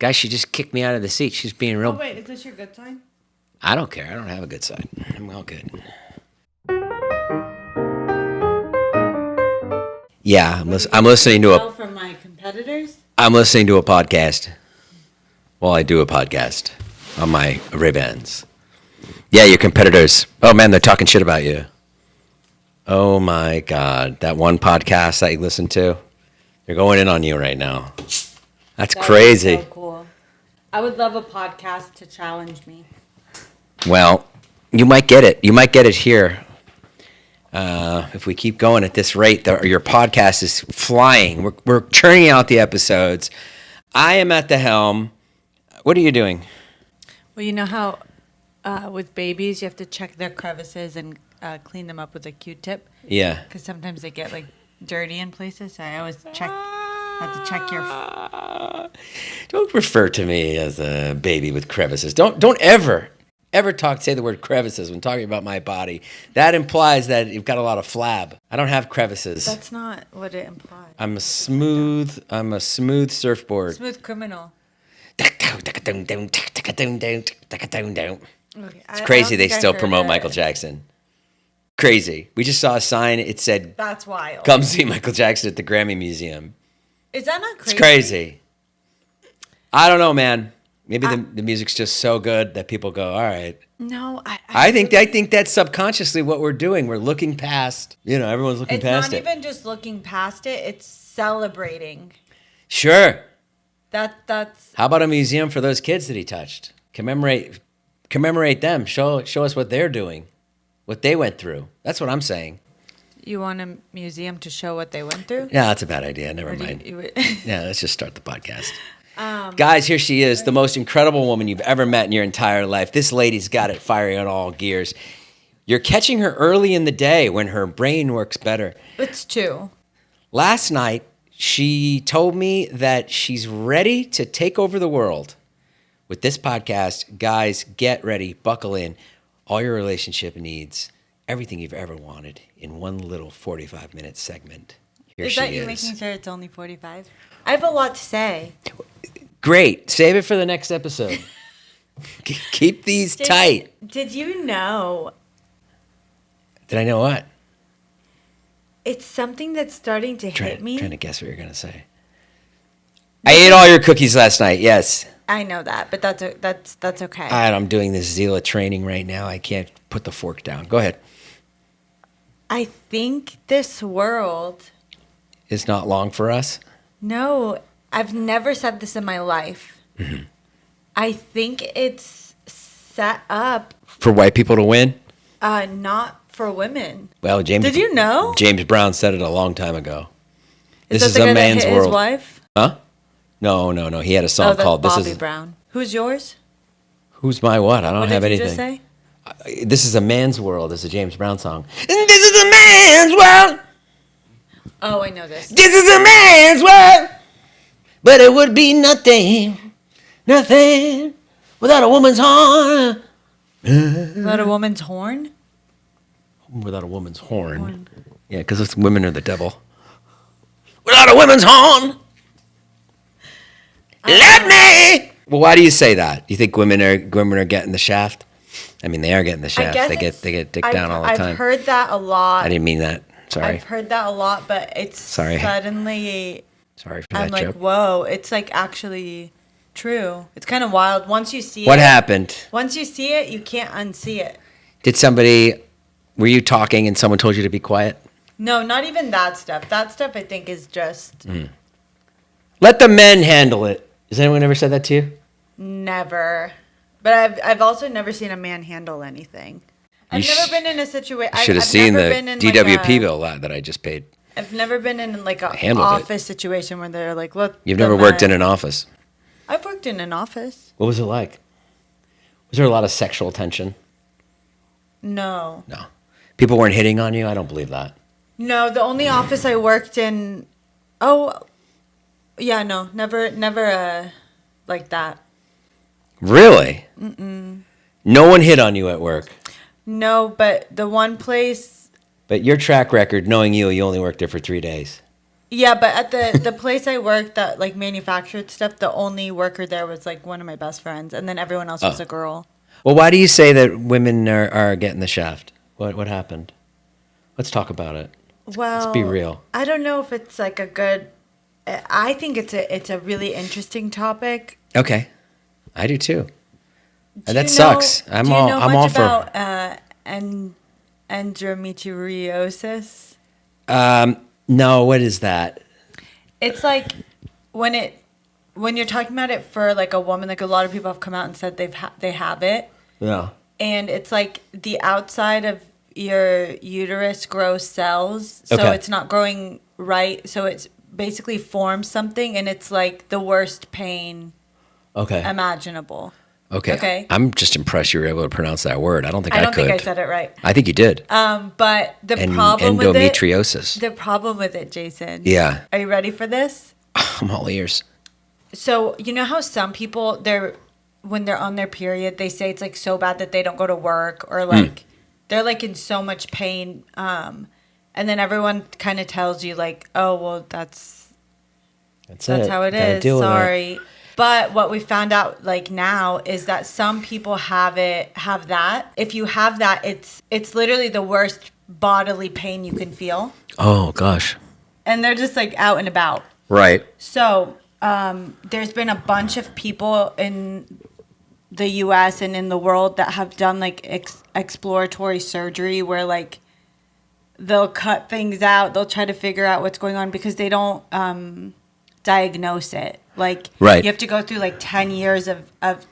Guys, she just kicked me out of the seat. She's being real. Oh, wait, is this your good side? I don't care. I don't have a good side. I'm all good. Yeah, I'm listening to a. From my competitors? I'm listening to a podcast. Well, I do a podcast on my Ray-Bans. Yeah, your competitors. Oh man, they're talking shit about you. Oh my God, that one podcast that you listen to, they're going in on you right now. That's crazy. So cool. I would love a podcast to challenge me. Well, you might get it. You might get it here. If we keep going at this rate, your podcast is flying. We're churning out the episodes. I am at the helm. What are you doing? Well, you know how with babies you have to check their crevices and clean them up with a Q-tip? Yeah. Because sometimes they get like dirty in places, so I always have to check your... Don't refer to me as a baby with crevices. Don't ever say the word crevices when talking about my body. That implies that you've got a lot of flab. I don't have crevices. That's not what it implies. I'm a smooth surfboard. Smooth criminal. Okay, it's crazy they still promote Michael Jackson. Crazy. We just saw a sign. It said, "That's wild. Come see Michael Jackson at the Grammy Museum." Is that not crazy? It's crazy. I don't know, man. Maybe the music's just so good that people go, all right. No, I think that's subconsciously what we're doing. We're looking past, everyone's looking past it. It's not even just looking past it. It's celebrating. Sure. That's. How about a museum for those kids that he touched? Commemorate them. Show us what they're doing, what they went through. That's what I'm saying. You want a museum to show what they went through? No, that's a bad idea. Never mind. Yeah, let's just start the podcast. Guys, here she is, the most incredible woman you've ever met in your entire life. This lady's got it firing on all gears. You're catching her early in the day when her brain works better. It's 2. Last night, she told me that she's ready to take over the world. With this podcast, guys, get ready, buckle in. All your relationship needs, everything you've ever wanted in one little 45-minute segment. Here she is. Is that you making sure it's only 45? I have a lot to say. Great. Save it for the next episode. Keep these tight. Did you know? Did I know what? It's something that's starting to hit me. Trying to guess what you're going to say. I ate all your cookies last night, yes. I know that, but that's okay. I'm doing this Zila training right now. I can't put the fork down. Go ahead. I think this world... is not long for us? No, I've never said this in my life. Mm-hmm. I think it's set up... for white people to win? Not for women. Well, Did you know? James Brown said it a long time ago. This is a man's world. His wife? Huh? No. He had a song called Bobby This Is... Brown. Who's yours? Who's my what? I don't have anything. What did you just say? This is a man's world. It's a James Brown song. This is a man's world. Oh, I know this. This is a man's world. But it would be nothing without a woman's horn. Without a woman's horn? Without a woman's horn. Yeah, because women are the devil. Without a woman's horn. Let me. Well, why do you say that? You think women are getting the shaft? I mean, they are getting the shaft. They get dick down all the time. I've heard that a lot. I didn't mean that. Sorry. I've heard that a lot, but it's suddenly. Sorry for I'm that like, joke. whoa! It's like actually true. It's kind of wild. Once you see what happened? Once you see it, you can't unsee it. Were you talking and someone told you to be quiet? No, not even that stuff. That stuff I think is just. Let the men handle it. Has anyone ever said that to you? Never. But I've also never seen a man handle anything. I've never been in a situation. You should have seen the DWP bill that I just paid. I've never been in like an office situation where they're like, look. You've never worked in an office? I've worked in an office. What was it like? Was there a lot of sexual tension? No. No. People weren't hitting on you? I don't believe that. No, the only office I worked in. Oh, yeah, no, never like that. Really? Mm-mm. No one hit on you at work? No, but the one place... But your track record, knowing you only worked there for 3 days. Yeah, but at the place I worked that like manufactured stuff, the only worker there was like one of my best friends, and then everyone else was a girl. Well, why do you say that women are getting the shaft? What happened? Let's talk about it. Let's be Well, real. I don't know if it's like a good. I think it's a really interesting topic. Okay, I do too. And that Do you sucks. know, do you know I'm much all for. about endometriosis? No, what is that? It's like when you're talking about it for like a woman, like a lot of people have come out and said they have it, Yeah. and it's like the outside of your uterus grows cells, so Okay. it's not growing right, so it's basically forms something, and it's like the worst pain Okay. imaginable. Okay. Okay. I'm just impressed you were able to pronounce that word. I don't think I I don't could. think I said it right. I think you did. But the problem with it, Endometriosis. the problem with it, Jason. Yeah. Are you ready for this? I'm all ears. So you know how some people when they're on their period, they say it's like so bad that they don't go to work, or like they're like in so much pain, and then everyone kind of tells you like, oh well, that's how it Gotta is. deal with it. Sorry. But what we found out like now is that some people have that. If you have that, it's literally the worst bodily pain you can feel. Oh gosh. And they're just like out and about. Right. So, there's been a bunch of people in the US and in the world that have done like exploratory surgery where like they'll cut things out, they'll try to figure out what's going on because they don't diagnose it. Like, Right. you have to go through like 10 years of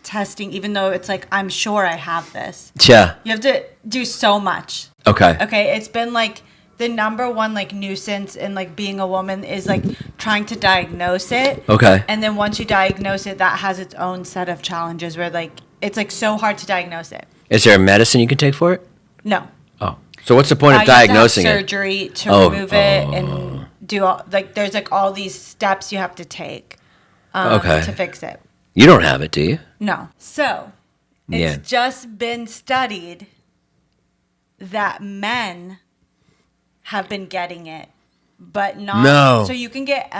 testing, even though it's like, I'm sure I have this. Yeah. You have to do so much. Okay. Okay, it's been like the number one like nuisance in like being a woman is like trying to diagnose it. Okay. And then once you diagnose it, that has its own set of challenges where like it's like so hard to diagnose it. Is there a medicine you can take for it? No. Oh. So what's the point of You have to have diagnosing it? surgery to Oh, remove it and do all like there's like all these steps you have to take Okay. to fix it. You don't have it, do you? No. So Yeah. it's just been studied that men have been getting it, but not. No. So you can get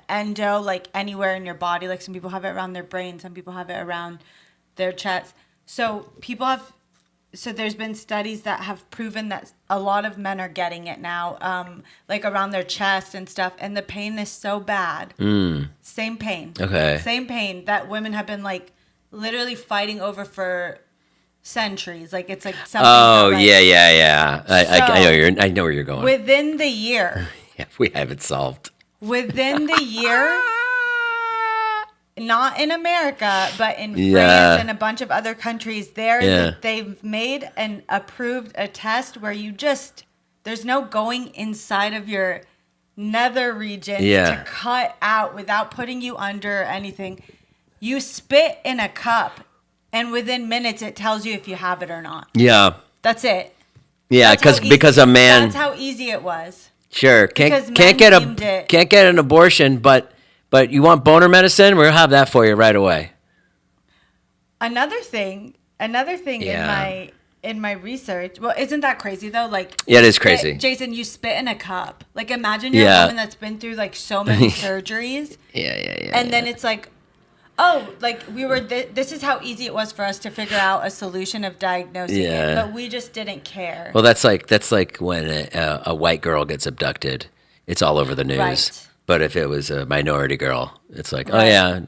endo like anywhere in your body. Like some people have it around their brain, some people have it around their chest. So people have. So there's been studies that have proven that a lot of men are getting it now, like around their chest and stuff, and the pain is so bad. Same pain. Okay. Same pain that women have been like literally fighting over for centuries. Like it's like something. Oh that, like, yeah. So- I know where you're going. Within the year. Yeah, we have it solved. Within the year. Not in America, but in Yeah. France and a bunch of other countries, Yeah. they've made and approved a test where there's no going inside of your nether regions to cut out without putting you under or anything. You spit in a cup, and within minutes it tells you if you have it or not. Yeah. That's it. Yeah, That's how because easy- a man That's how easy it was. sure because men can't deemed it- get an abortion, but you want boner medicine? We'll have that for you right away. Another thing Yeah. in my research. Well, isn't that crazy though? Like, Yeah, it is crazy. Jason, you spit in a cup. Like, imagine you're Yeah. a woman that's been through like so many surgeries, Yeah. and then it's like, oh, like we were. This is how easy it was for us to figure out a solution of diagnosing Yeah. it, but we just didn't care. Well, that's like when a white girl gets abducted. It's all over the news. Right. But if it was a minority girl, it's like, oh Right. yeah,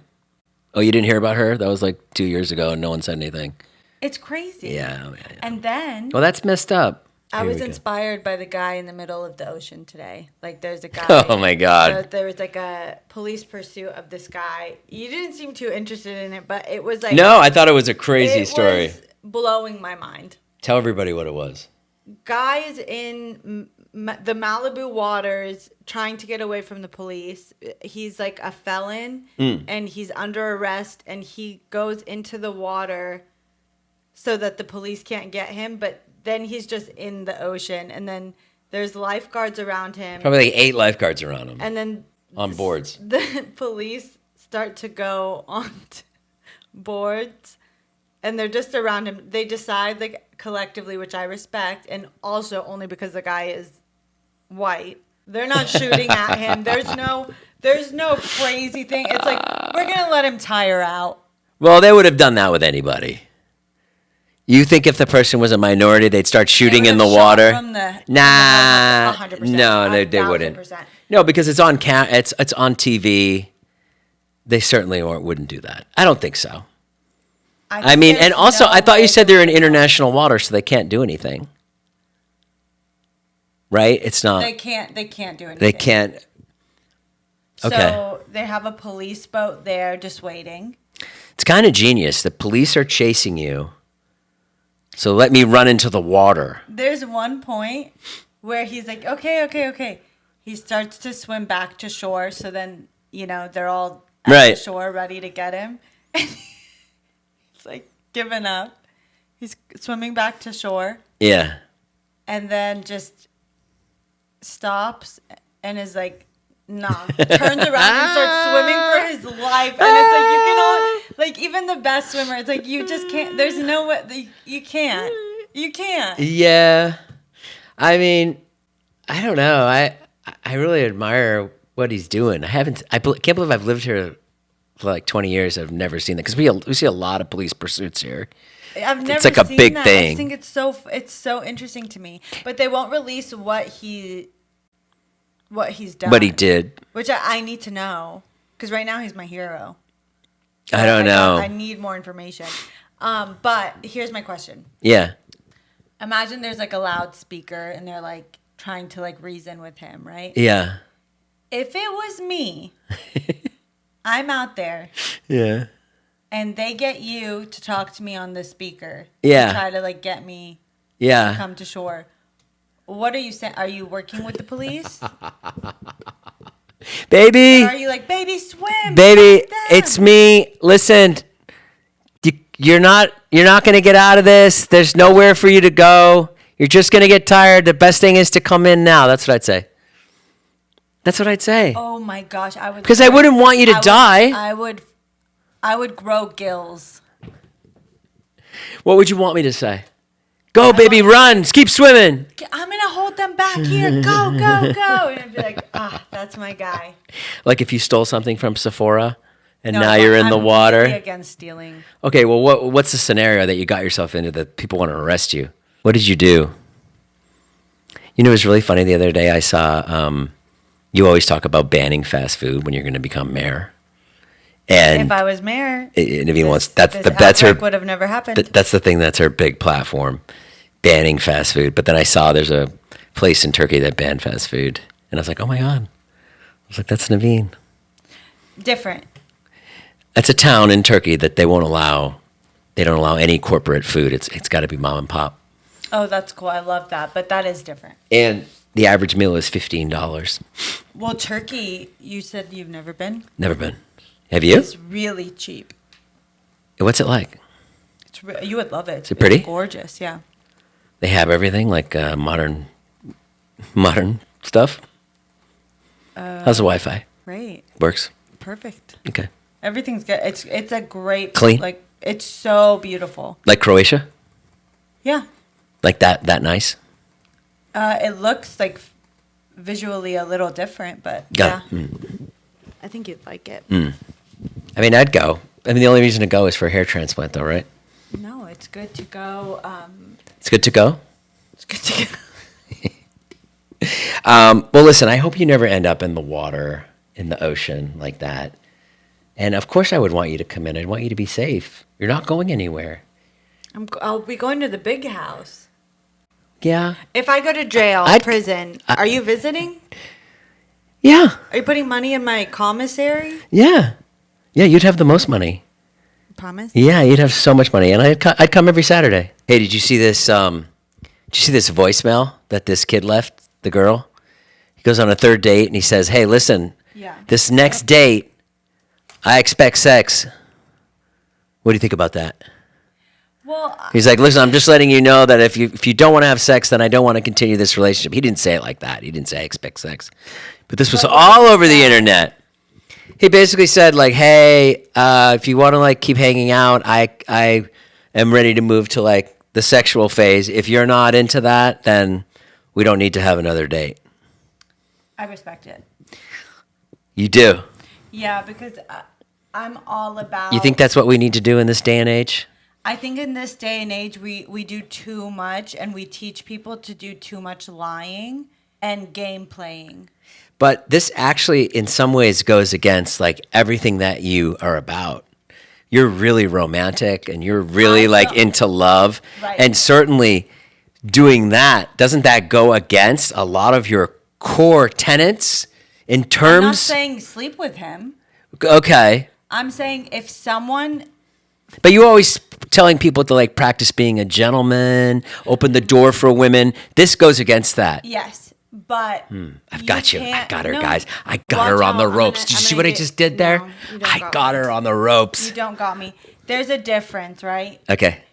oh you didn't hear about her? That was like 2 years ago, and no one said anything. It's crazy. Yeah. And then Well, that's messed up. I Here was we go. inspired by the guy in the middle of the ocean today. Like, there's a guy. Oh my God. There was like a police pursuit of this guy. You didn't seem too interested in it, but it was like No, I thought it was a crazy story. was blowing my mind. Tell everybody what it was. Guy is in the Malibu waters trying to get away from the police. He's like a felon and he's under arrest, and he goes into the water so that the police can't get him, but then he's just in the ocean, and then there's lifeguards around him. Probably like 8 lifeguards around him And then on boards. the police start to go on boards, and they're just around him. They decide, like, collectively, which I respect, and also only because the guy is white, They're not shooting at him. There's no crazy thing. It's like, we're going to let him tire out. Well, they would have done that with anybody. You think if the person was a minority, they'd start shooting in the water? Nah, 100%. no, they wouldn't. 1000%. No, because it's on it's on TV. They certainly wouldn't do that. I don't think so. I mean, and also, I thought you said they're in international water, so they can't do anything. Right? It's not. They can't do anything. They can't. Okay. So they have a police boat there just waiting. It's kind of genius. The police are chasing you. So let me run into the water. There's one point where he's like, okay. He starts to swim back to shore. So then, they're all at the shore ready to get him. And he's like giving up. He's swimming back to shore. Yeah. And then just stops and is like, nah. Turns around and starts swimming for his life. And it's like, you can all, like, even the best swimmer, it's like, you just can't, there's no way, you can't. You can't. Yeah. I mean, I don't know. I really admire what he's doing. I can't believe I've lived here for like 20 years. I've never seen that because we see a lot of police pursuits here. I've never it's like a seen big that. thing. I think it's so interesting to me. But they won't release what he's done. But he did. Which I need to know. Because right now he's my hero. I don't know. I need more information. But here's my question. Yeah. Imagine there's like a loudspeaker and they're like trying to like reason with him, right? Yeah. If it was me, I'm out there. Yeah. And they get you to talk to me on the speaker. Yeah. To try to like get me to come to shore. What are you saying? Are you working with the police? Baby. Or are you like, baby, swim? Baby, it's me. Listen, you're not going to get out of this. There's nowhere for you to go. You're just going to get tired. The best thing is to come in now. That's what I'd say. That's what I'd say. Oh my gosh, I would. Because I wouldn't want you to die. I would grow gills. What would you want me to say? Go, baby, run. Keep swimming. I'm going to hold them back here. Go, go, go. And I'd be like, that's my guy. Like if you stole something from Sephora and No, now you're in the water. I'm really against stealing. Okay, well, what's the scenario that you got yourself into that people want to arrest you? What did you do? You know, it was really funny the other day. I saw you always talk about banning fast food when you're going to become mayor. And if I was mayor, and if he wants, that's her would have never happened. That's the thing. That's her big platform, banning fast food. But then I saw there's a place in Turkey that banned fast food, and I was like, oh my god! I was like, that's Nivine. Different. That's a town in Turkey that they won't allow. They don't allow any corporate food. It's got to be mom and pop. Oh, that's cool. I love that. But that is different. And the average meal is $15. Well, Turkey, you said you've never been? Never been. Have you? It's really cheap. What's it like? You would love it. Is it pretty? It's gorgeous, yeah. They have everything like modern stuff. How's the Wi-Fi? Great. Works. Perfect. Okay. Everything's good. It's a great Clean? Like it's so beautiful. Like Croatia? Yeah. Like that nice? It looks like visually a little different, but Got yeah. it. Mm. I think you'd like it. I mean, I'd go. I mean, the only reason to go is for a hair transplant, though, right? No, it's good to go. It's good to go? It's good to go. Well, listen, I hope you never end up in the water, in the ocean like that. And, of course, I would want you to come in. I'd want you to be safe. You're not going anywhere. I'll be going to the big house. Yeah. If I go to jail, prison, are you visiting? Yeah. Are you putting money in my commissary? Yeah. Yeah, you'd have the most money. Promise? Yeah, you'd have so much money, and I'd come every Saturday. Hey, did you see this? Did you see this voicemail that this kid left? The girl. He goes on a third date, and he says, "Hey, listen. Yeah. This next date, I expect sex." What do you think about that? Well, He's like, "Listen, I'm just letting you know that if you don't want to have sex, then I don't want to continue this relationship." He didn't say it like that. He didn't say I expect sex, but this was all over the internet. He basically said, like, "Hey, if you want to like keep hanging out, I am ready to move to like the sexual phase. If you're not into that, then we don't need to have another date." I respect it. You do. Yeah, because I'm all about. You think that's what we need to do in this day and age? I think in this day and age, we do too much, and we teach people to do too much lying and game playing. But this actually, in some ways, goes against like everything that you are about. You're really romantic, and you're really like into love, Right. and certainly doing that, doesn't that go against a lot of your core tenets in terms? I'm not saying sleep with him. Okay. I'm saying if someone. But you always telling people to like practice being a gentleman, open the door for women. This goes against that. Yes, but I've got you. I got her, no. guys. I got Watch her on out. the I'm ropes. gonna- Did you I'm see gonna what I get- just did there? No, you don't I got got me. her on the ropes. You don't got me. There's a difference, right? Okay.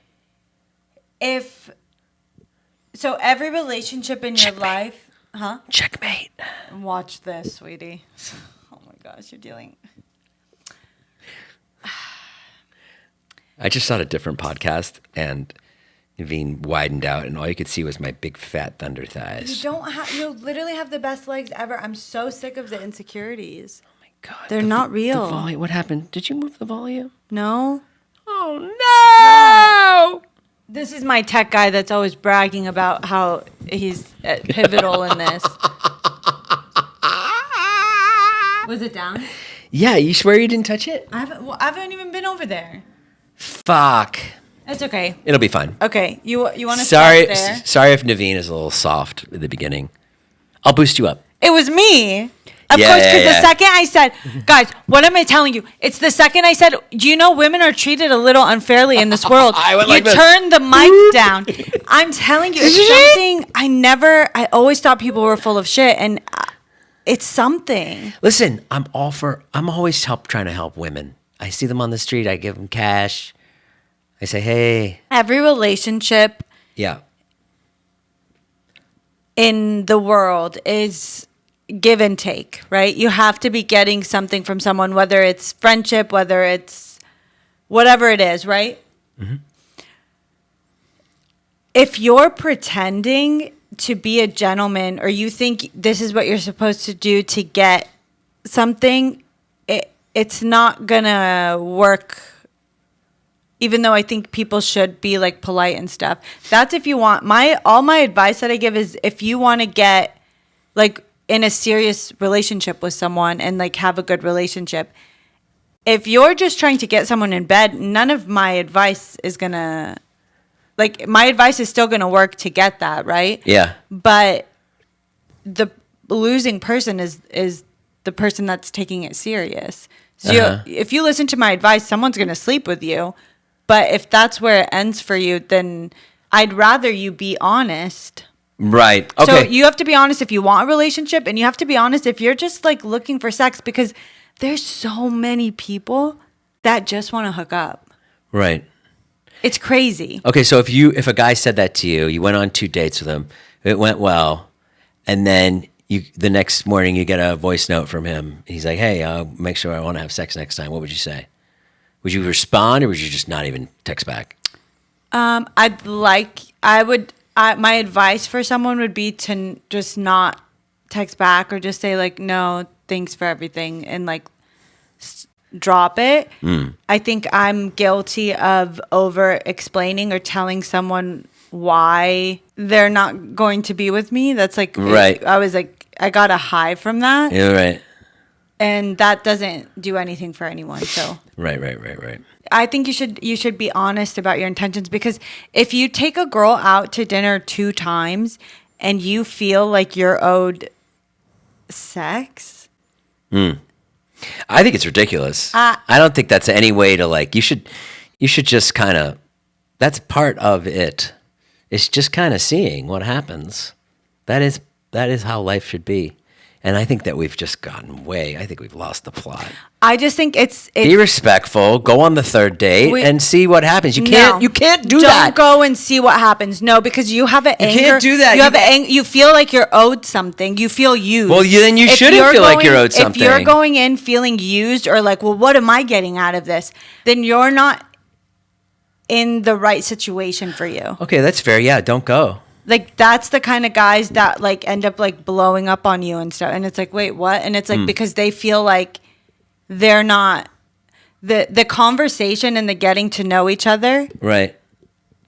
So every relationship in your life, huh? Checkmate. Watch this, sweetie. Oh my gosh, you're dealing. I just saw a different podcast, and Nivine widened out, and all you could see was my big fat thunder thighs. You literally have the best legs ever. I'm so sick of the insecurities. Oh my God. They're not real. The volume. What happened? Did you move the volume? No. Oh no! This is my tech guy that's always bragging about how he's pivotal in this. Was it down? Yeah, you swear you didn't touch it? I haven't even been over there. Fuck. It's okay. It'll be fine. Okay, you want to Sorry, start there? sorry if Nivine is a little soft at the beginning. I'll boost you up. It was me. Of Yeah, course, yeah, because yeah. the second I said, guys, what am I telling you? It's the second I said, do you know women are treated a little unfairly in this world? I went You like this. turn the mic down. I'm telling you, it's something I always thought people were full of shit, and it's something. Listen, I'm always trying to help women. I see them on the street. I give them cash. I say, hey. Every relationship Yeah. in the world is give and take, right? You have to be getting something from someone, whether it's friendship, whether it's whatever it is, right? Mm-hmm. If you're pretending to be a gentleman, or you think this is what you're supposed to do to get something, it's not gonna work. Even though I think people should be like polite and stuff. That's if you want. All my advice that I give is if you want to get like in a serious relationship with someone and like have a good relationship. If you're just trying to get someone in bed, none of my advice is gonna, like, my advice is still gonna work to get that, right? Yeah. But the losing person is the person that's taking it serious. So if you listen to my advice, someone's gonna sleep with you. But if that's where it ends for you, then I'd rather you be honest. Right. Okay. So you have to be honest if you want a relationship, and you have to be honest if you're just like looking for sex, because there's so many people that just want to hook up. Right. It's crazy. Okay, so if a guy said that to you, you went on 2 dates with him, it went well, and then the next morning you get a voice note from him. He's like, "Hey, make sure I want to have sex next time." What would you say? Would you respond, or would you just not even text back? My advice for someone would be to just not text back, or just say like, "No, thanks for everything," and like drop it. I think I'm guilty of over explaining or telling someone why they're not going to be with me. That's like, right. I was like, I got a high from that. Yeah, right. And that doesn't do anything for anyone. So Right. I think you should be honest about your intentions, because if you take a girl out to dinner 2 times and you feel like you're owed sex, I think it's ridiculous. I don't think that's any way to like. You should just kind of. That's part of it. It's just kind of seeing what happens. That is how life should be. And I think that we've just gotten I think we've lost the plot. I just think it's Be respectful. Go on the 3rd date and see what happens. You can't do that. Don't go and see what happens. No, because you have an anger. You can't do that. You feel like you're owed something. You feel used. Well, then you shouldn't feel like you're owed something. If you're going in feeling used, or like, well, what am I getting out of this? Then you're not in the right situation for you. Okay, that's fair. Yeah, don't go. Like, that's the kind of guys that, like, end up, like, blowing up on you and stuff. And it's like, wait, what? And it's like, because they feel like they're not, the conversation and the getting to know each other Right.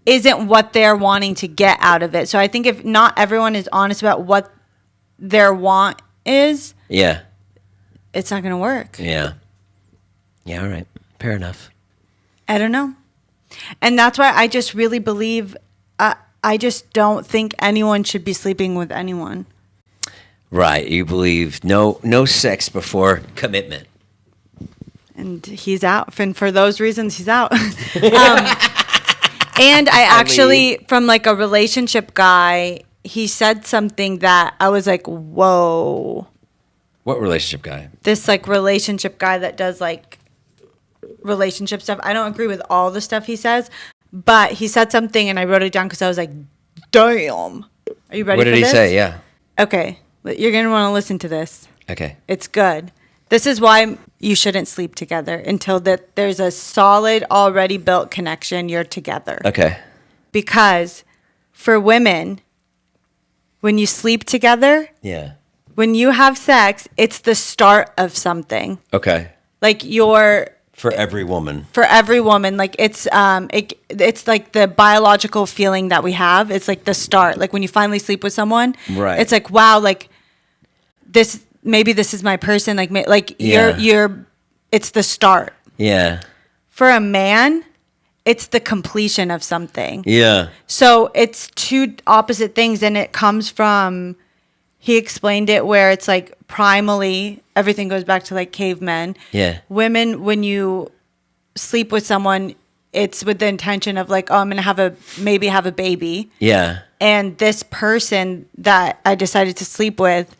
isn't what they're wanting to get out of it. So I think if not everyone is honest about what their want is, Yeah. it's not going to work. Yeah. Yeah, all right. Fair enough. I don't know. And that's why I just really believe, I just don't think anyone should be sleeping with anyone. Right. You believe no sex before commitment. And he's out. And for those reasons, he's out. And I actually, from like a relationship guy, he said something that I was like, whoa. What relationship guy? This like relationship guy that does like relationship stuff. I don't agree with all the stuff he says, but he said something and I wrote it down because I was like, damn. Are you ready What did for he this? say? Yeah. Okay. You're going to want to listen to this. Okay. It's good. This is why you shouldn't sleep together until that there's a solid, already built connection. You're together. Okay. Because for women, when you sleep together, Yeah. when you have sex, it's the start of something. Okay. Like you're For every woman. for every woman, like it's like the biological feeling that we have. It's like the start. Like when you finally sleep with someone, Right. It's like, wow, like maybe this is my person. Like Yeah. you're it's the start. Yeah. For a man, it's the completion of something. Yeah. So it's two opposite things, and it comes from, he explained it where it's like primally, everything goes back to like cavemen. Yeah. Women, when you sleep with someone, it's with the intention of like, oh, I'm going to maybe have a baby. Yeah. And this person that I decided to sleep with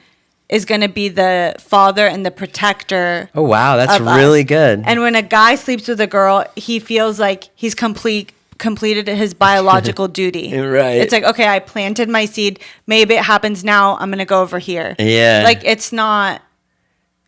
is going to be the father and the protector. Oh, wow. That's of us. really good. And when a guy sleeps with a girl, he feels like he's completed his biological duty. Right. It's like, okay, I planted my seed. Maybe it happens now. I'm going to go over here. Yeah. Like, it's not,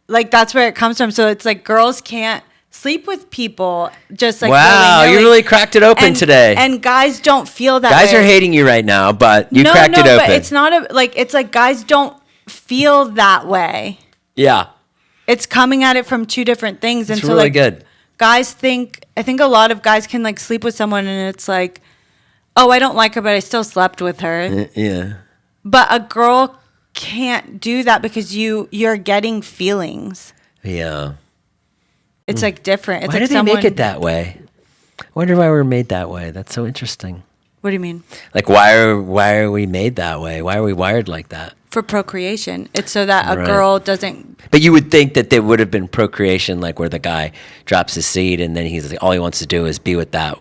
like, that's where it comes from. So it's like girls can't sleep with people just like, wow, willy-nilly. you really cracked it open today. And guys don't feel that Guys way. are hating you right now, but you cracked it open. But it's not it's like guys don't feel that way. Yeah. It's coming at it from two different things. It's and so really like good. Guys I think a lot of guys can like sleep with someone and it's like, oh, I don't like her, but I still slept with her. Yeah. But a girl can't do that because you're getting feelings. Yeah. It's like different. It's Why like do they make it that way? I wonder why we're made that way. That's so interesting. What do you mean? Like, why are we made that way? Why are we wired like that? For procreation. It's so that a Right. girl doesn't. But you would think that there would have been procreation, like where the guy drops his seed and then he's like, all he wants to do is be with that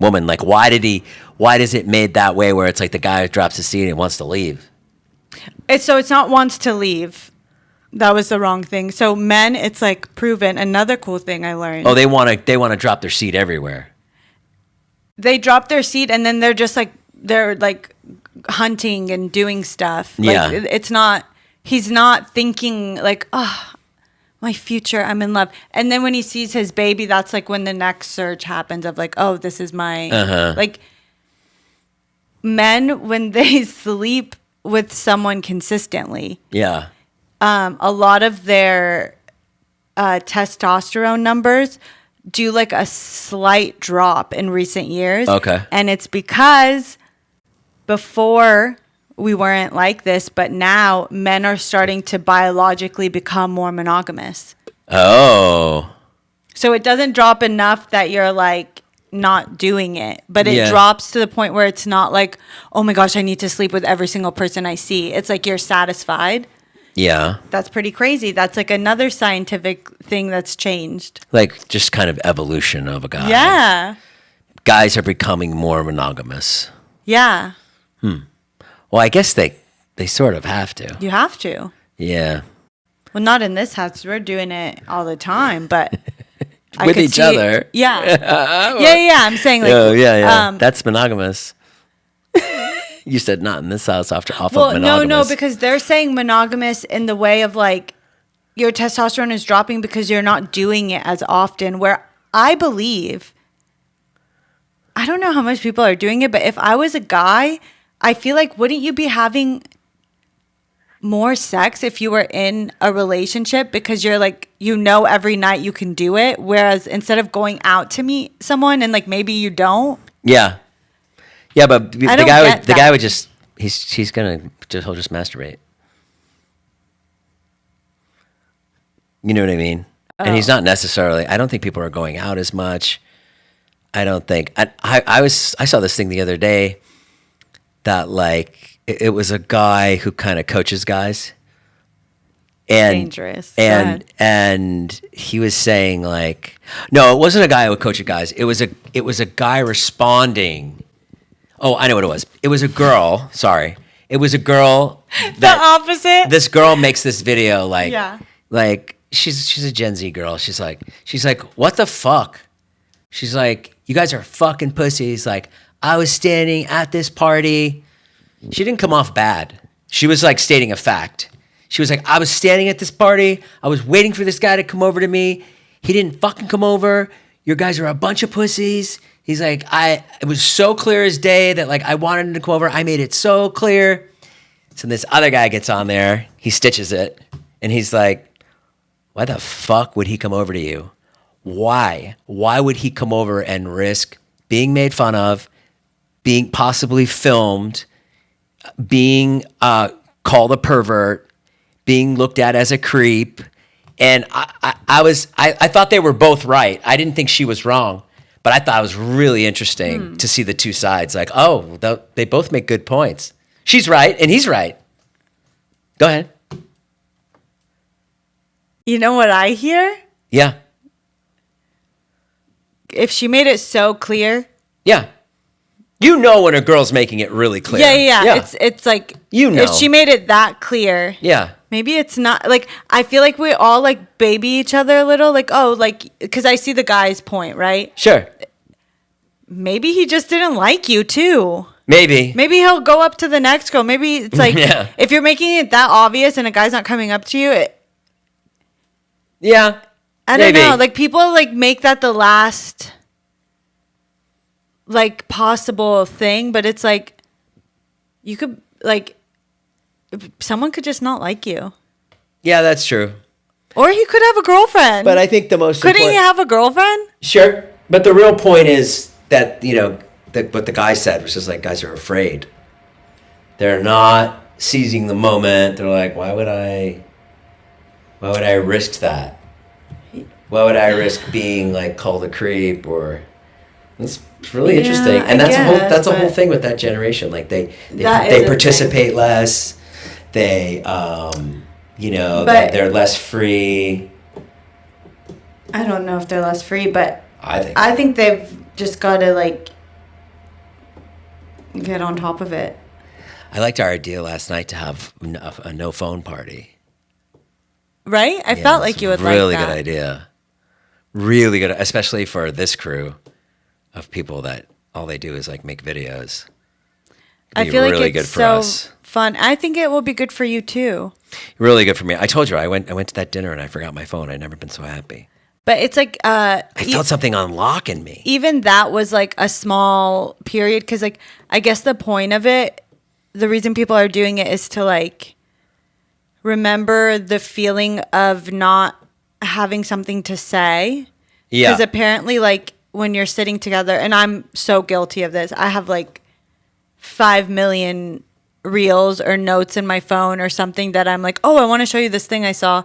woman. Like, why is it made that way where it's like the guy drops his seed and wants to leave? It's not wants to leave. That was the wrong thing. So men, it's like proven. Another cool thing I learned. Oh, they want to drop their seed everywhere. They drop their seed and then they're like hunting and doing stuff. Yeah. Like, it's not, he's not thinking like, oh, my future, I'm in love. And then when he sees his baby, that's like when the next surge happens of like, oh, this is my, like men, when they sleep with someone consistently. Yeah. A lot of their testosterone numbers do like a slight drop in recent years. Okay. And it's because before we weren't like this, but now men are starting to biologically become more monogamous. Oh. So it doesn't drop enough that you're like not doing it, but it drops to the point where it's not like, oh my gosh, I need to sleep with every single person I see. It's like you're satisfied. Yeah. That's pretty crazy. That's like another scientific thing that's changed. Like just kind of evolution of a guy. Yeah. Guys are becoming more monogamous. Yeah. Well, I guess they sort of have to. You have to. Yeah. Well, not in this house. We're doing it all the time, but I With could each see- other. Yeah. Yeah. I'm saying like, Oh, yeah. That's monogamous. You said not in this house off of monogamous. no, because they're saying monogamous in the way of like your testosterone is dropping because you're not doing it as often. Where I believe, I don't know how much people are doing it, but if I was a guy, I feel like wouldn't you be having more sex if you were in a relationship because you're like, you know, every night you can do it, whereas instead of going out to meet someone and like maybe you don't. Yeah. Yeah, but the I don't guy get would the that. guy would just he's gonna just he'll just masturbate. You know what I mean? And he's not necessarily. I don't think people are going out as much. I don't think. I saw this thing the other day that like it was a guy who kind of coaches guys. And Dangerous. Go and ahead. and he was saying like, no, it wasn't a guy who would coach guys. It was a guy responding. Oh, I know what it was. It was a girl. Sorry, it was a girl. The opposite. This girl makes this video like, Yeah. like she's a Gen Z girl. She's like, what the fuck? She's like, you guys are fucking pussies. Like, I was standing at this party. She didn't come off bad. She was like stating a fact. She was like, I was standing at this party. I was waiting for this guy to come over to me. He didn't fucking come over. Your guys are a bunch of pussies. He's like, it was so clear as day that like I wanted him to come over. I made it so clear. So this other guy gets on there. He stitches it. And he's like, why the fuck would he come over to you? Why? Why would he come over and risk being made fun of, being possibly filmed, being called a pervert, being looked at as a creep? And I thought they were both right. I didn't think she was wrong, but I thought it was really interesting to see the two sides. Like, oh, they both make good points. She's right and he's right. Go ahead. You know what I hear? Yeah. If she made it so clear. Yeah. You know when a girl's making it really clear. Yeah. It's like, you know. if she made it that clear. Yeah. Maybe it's not like, I feel like we all like baby each other a little, like, oh, like, because I see the guy's point, right? Sure. Maybe he just didn't like you too. Maybe Maybe he'll go up to the next girl. Maybe it's like, Yeah. if you're making it that obvious and a guy's not coming up to you, Yeah. I don't Maybe. know. Like, people like make that the last like possible thing, but it's like, you could like, someone could just not like you. Yeah, that's true. Or he could have a girlfriend. But I think the most Couldn't he important... have a girlfriend? Sure. But the real point is that, you know, what the guy said was just like, guys are afraid. They're not seizing the moment. They're like, why would I risk that? Why would I risk being like called a creep? Or it's really interesting. And that's a whole thing with that generation. Like they participate less. They you know, they're less free. I don't know if they're less free, but I think they've just got to like get on top of it. I liked our idea last night to have a no phone party. Right? I felt like you would like that. Really good idea. Really good, especially for this crew of people that all they do is like make videos. I feel really like good it's for so us. fun. I think it will be good for you too. Really good for me. I told you I went to that dinner and I forgot my phone. I'd never been so happy. But it's like I felt something unlock in me. Even that was like a small period, because like I guess the point of it, the reason people are doing it is to like remember the feeling of not having something to say. Yeah. Because apparently, like, when you're sitting together, and I'm so guilty of this, I have like 5 million reels or notes in my phone or something that I'm like, oh, I want to show you this thing I saw.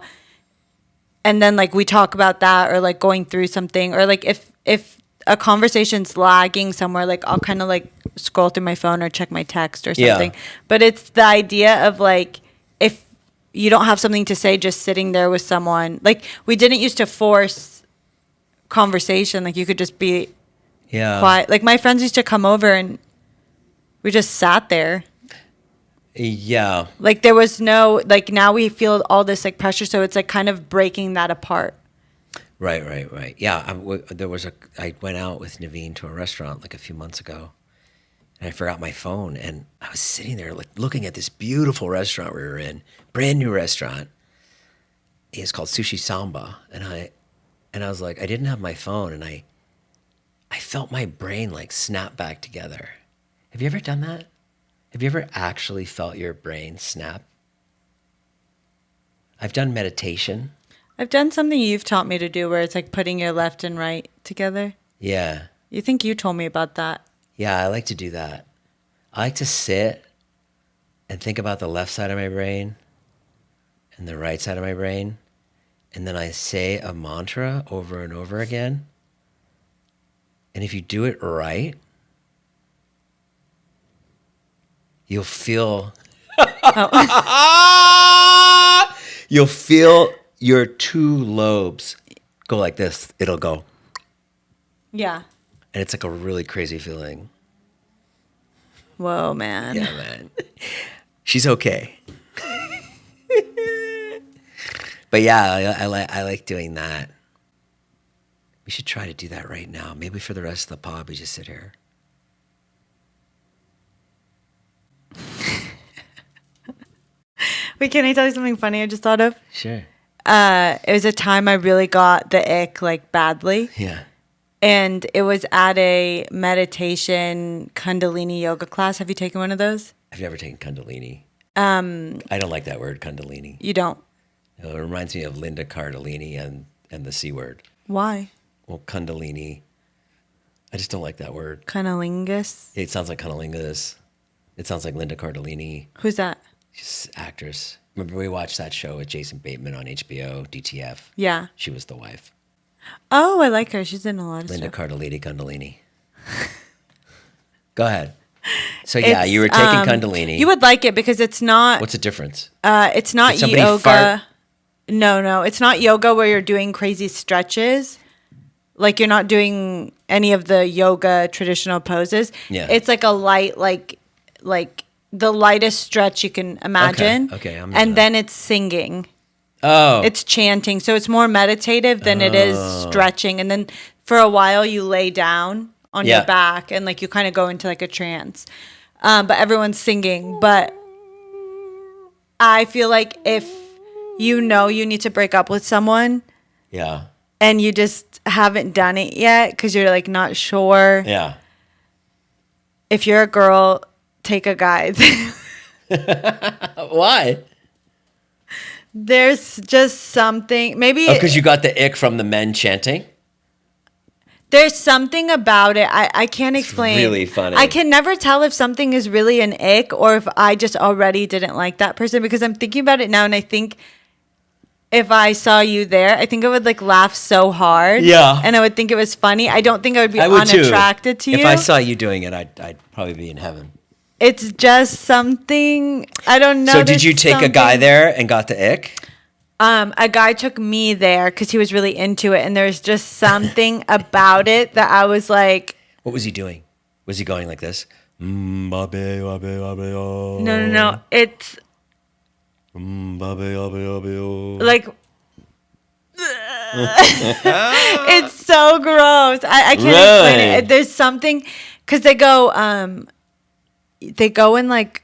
And then like we talk about that, or like going through something, or like if a conversation's lagging somewhere, like I'll kind of like scroll through my phone or check my text or something. Yeah. But it's the idea of like, if you don't have something to say, just sitting there with someone. Like, we didn't used to force conversation. Like, you could just be quiet. Like, my friends used to come over and we just sat there. Yeah. Like, there was no, like, now we feel all this like pressure, so it's like kind of breaking that apart. Right. Yeah, I went out with Nivine to a restaurant like a few months ago, and I forgot my phone, and I was sitting there like looking at this beautiful restaurant we were in, brand new restaurant. It's called Sushi Samba, and I was like, I didn't have my phone, and I felt my brain like snap back together. Have you ever done that? Have you ever actually felt your brain snap? I've done meditation. I've done something you've taught me to do where it's like putting your left and right together. Yeah. You think you told me about that? Yeah, I like to do that. I like to sit and think about the left side of my brain and the right side of my brain. And then I say a mantra over and over again. And if you do it right, you'll feel you'll feel your two lobes go like this. It'll go. Yeah. And it's like a really crazy feeling. Whoa, man. Yeah, man. She's okay. But yeah, I like doing that. We should try to do that right now. Maybe for the rest of the pod, we just sit here. Wait, can I tell you something funny I just thought of? Sure. It was a time I really got the ick like badly. Yeah. And it was at a meditation Kundalini yoga class. Have you taken one of those? I've never taken Kundalini. I don't like that word, Kundalini. You don't. It reminds me of Linda Cardellini and the C word. Why? Well, Kundalini. I just don't like that word. Cunnilingus? It sounds like cunnilingus. It sounds like Linda Cardellini. Who's that? She's an actress. Remember we watched that show with Jason Bateman on HBO, DTF? Yeah. She was the wife. Oh, I like her. She's in a lot of Linda stuff. Cardellini Kundalini. Go ahead. So yeah, you were taking Kundalini. You would like it because it's not. What's the difference? It's not Did somebody yoga. fart? No, it's not yoga where you're doing crazy stretches. Like you're not doing any of the yoga traditional poses. Yeah. It's like a light, like the lightest stretch you can imagine. Okay, I'm and then it's singing. Oh. It's chanting. So it's more meditative than it is stretching. And then for a while you lay down on your back and like you kind of go into like a trance. But everyone's singing. But I feel like if you know you need to break up with someone. Yeah. And you just haven't done it yet because you're like not sure. Yeah. If you're a girl, take a guy. Why? There's just something. Maybe. Oh, because you got the ick from the men chanting? There's something about it. I can't explain. It's really funny. I can never tell if something is really an ick or if I just already didn't like that person because I'm thinking about it now and I think if I saw you there, I think I would like laugh so hard. Yeah. And I would think it was funny. I don't think I would be would unattracted to you. If I saw you doing it, I'd probably be in heaven. It's just something, I don't know. So did you take a guy there and got the ick? A guy took me there because he was really into it. And there's just something about it that I was like. What was he doing? Was he going like this? No. It's like. It's so gross. I can't explain it. There's something because they go in like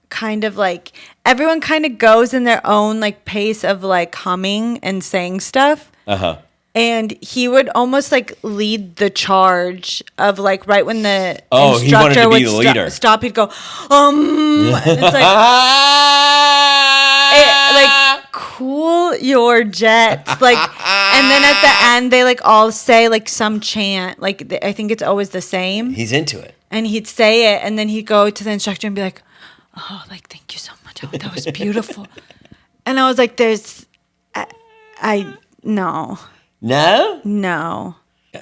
kind of like everyone kind of goes in their own like pace of like humming and saying stuff. Uh-huh. And he would almost like lead the charge of like right when the instructor he wanted to be the leader. Stop, he'd go, and it's like cool your jets. Like, and then at the end they like all say like some chant. Like I think it's always the same. He's into it. And he'd say it and then he'd go to the instructor and be like, oh, like, thank you so much. Oh, that was beautiful. And I was like, no. No? No.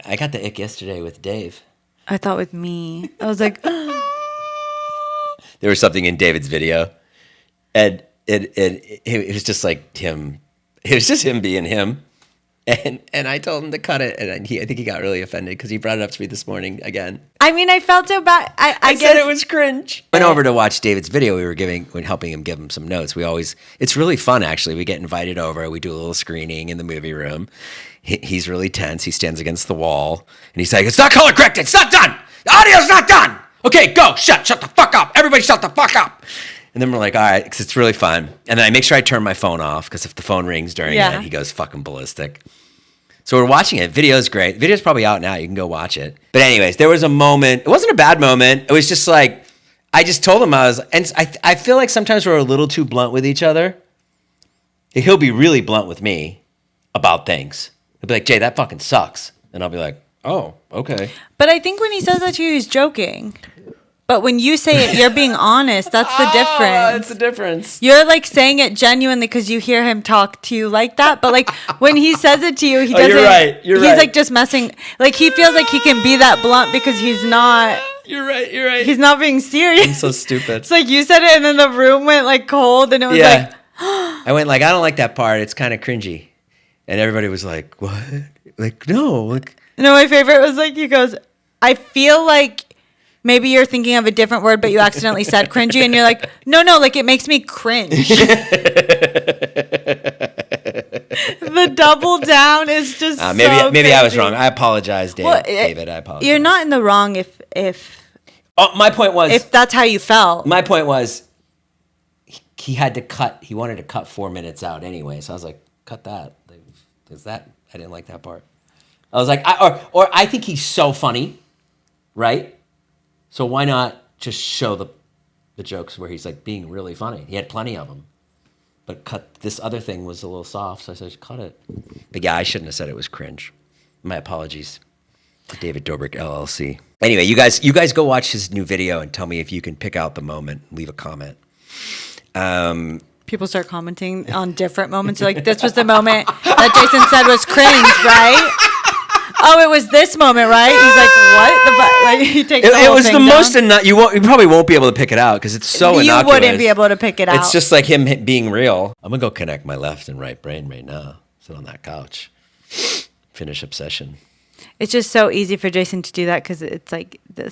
I got the ick yesterday with Dave. I thought with me. I was like, there was something in David's video. And it was just like him. It was just him being him. And I told him to cut it. And I think he got really offended because he brought it up to me this morning again. I mean, I felt so bad. I said it was cringe. Went over to watch David's video. We were helping him give him some notes. It's really fun, actually. We get invited over. We do a little screening in the movie room. He's really tense. He stands against the wall. And he's like, it's not color corrected. It's not done. The audio's not done. Okay, go. Shut the fuck up. Everybody shut the fuck up. And then we're like, all right, because it's really fun. And then I make sure I turn my phone off because if the phone rings during it, he goes fucking ballistic. So we're watching it. Video's great. Video's probably out now. You can go watch it. But anyways, there was a moment. It wasn't a bad moment. It was just like, I just told him I feel like sometimes we're a little too blunt with each other. He'll be really blunt with me about things. He'll be like, Jay, that fucking sucks. And I'll be like, oh, okay. But I think when he says that to you, he's joking. But when you say it, you're being honest. That's the difference. That's the difference. You're like saying it genuinely because you hear him talk to you like that. But like when he says it to you, he doesn't. You're right. He's like just messing. Like he feels like he can be that blunt because he's not. You're right. He's not being serious. I'm so stupid. It's like you said it and then the room went like cold and it was like. I went like, I don't like that part. It's kind of cringy. And everybody was like, what? Like, no. Like. No, my favorite was like, he goes, I feel like maybe you're thinking of a different word, but you accidentally said cringy. And you're like, no, like it makes me cringe. The double down is just maybe I was wrong. I apologize, David. I apologize. You're not in the wrong if my point was, if that's how you felt. My point was, he had to cut. He wanted to cut 4 minutes out anyway. So I was like, cut that. Because I didn't like that part. I was like, I think he's so funny, right? So why not just show the jokes where he's like being really funny? He had plenty of them. But cut this other thing was a little soft, so I said, cut it. But yeah, I shouldn't have said it was cringe. My apologies to David Dobrik, LLC. Anyway, you guys go watch his new video and tell me if you can pick out the moment. Leave a comment. People start commenting on different moments. They're like, this was the moment that Jason said was cringe, right? Oh, it was this moment, right? He's like, what? Like he takes the whole was thing the down. most. You probably won't be able to pick it out because it's so innocuous. You wouldn't be able to pick it out. It's just like him being real. I'm gonna go connect my left and right brain right now. Sit on that couch. Finish Obsession. It's just so easy for Jason to do that because it's like the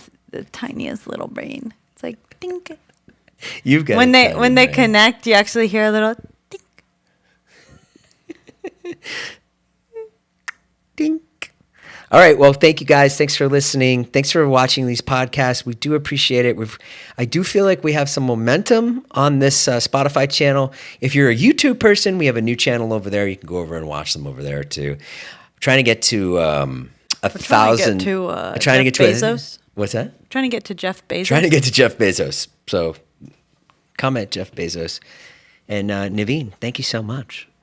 tiniest little brain. It's like dink. You've got when they connect, you actually hear a little dink. Dink. All right. Well, thank you guys. Thanks for listening. Thanks for watching these podcasts. We do appreciate it. I do feel like we have some momentum on this Spotify channel. If you're a YouTube person, we have a new channel over there. You can go over and watch them over there too. I'm trying to get to 1,000. Trying to get to Bezos. What's that? Trying to get to Jeff Bezos. Trying to get to Jeff Bezos. So comment Jeff Bezos. And Nivine, thank you so much.